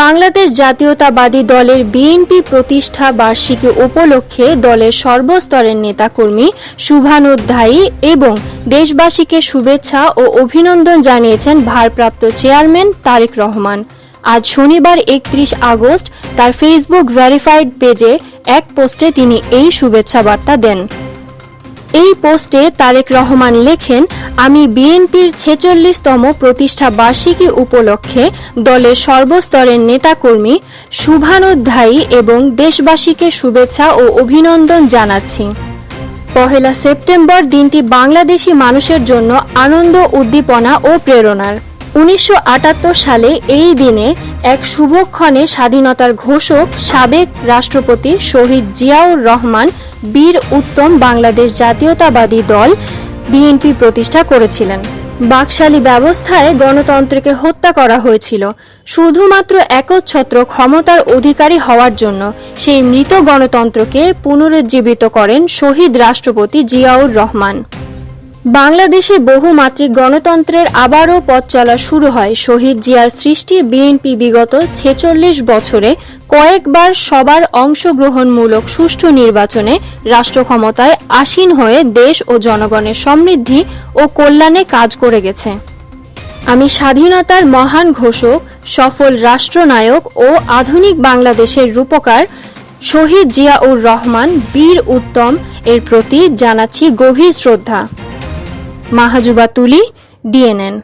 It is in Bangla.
বাংলাদেশ জাতীয়তাবাদী দলের বিএনপি প্রতিষ্ঠা বার্ষিকী উপলক্ষে দলের সর্বস্তরের নেতাকর্মী শুভানুধ্যায়ী এবং দেশবাসীকে শুভেচ্ছা ও অভিনন্দন জানিয়েছেন ভারপ্রাপ্ত চেয়ারম্যান তারেক রহমান। আজ শনিবার ৩১ আগস্ট তার ফেসবুক ভেরিফাইড পেজে এক পোস্টে তিনি এই শুভেচ্ছা বার্তা দেন। এই পোস্টে তারেক রহমান লেখেন, আমি বিএনপির ৪৬তম প্রতিষ্ঠা বার্ষিকী উপলক্ষে দলের সর্বস্তরের নেতাকর্মী শুভানুধ্যায়ী এবং দেশবাসীকে শুভেচ্ছা ও অভিনন্দন জানাচ্ছি। ১ সেপ্টেম্বর দিনটি বাংলাদেশি মানুষের জন্য আনন্দ, উদ্দীপনা ও প্রেরণার। ১৯৭৮ সালে এই দিনে এক শুভক্ষণে স্বাধীনতার ঘোষক সাবেক রাষ্ট্রপতি শহীদ জিয়াউর রহমান বীর উত্তম বাংলাদেশ জাতীয়তাবাদী দল বিএনপি প্রতিষ্ঠা করেছিলেন। বাকশালী ব্যবস্থায় গণতন্ত্রকে হত্যা করা হয়েছিল শুধুমাত্র একচ্ছত্র ক্ষমতার অধিকারী হওয়ার জন্য। সেই মৃত গণতন্ত্রকে পুনরুজ্জীবিত করেন শহীদ রাষ্ট্রপতি জিয়াউর রহমান। বাংলাদেশে বহুমাত্রিক গণতন্ত্রের আবারও পথ চলা শুরু হয় শহীদ জিয়ার সৃষ্টি বিএনপি বিগত ৪৬ বছরে কয়েকবার সবার অংশগ্রহণমূলক সুষ্ঠু নির্বাচনে রাষ্ট্র ক্ষমতায় আসীন হয়ে দেশ ও জনগণের সমৃদ্ধি ও কল্যাণে কাজ করে গেছে। আমি স্বাধীনতার মহান ঘোষক, সফল রাষ্ট্রনায়ক ও আধুনিক বাংলাদেশের রূপকার শহীদ জিয়াউর রহমান বীর উত্তম এর প্রতি জানাচ্ছি গভীর শ্রদ্ধা। মাহাজুবা তুলি, ডিএনএন।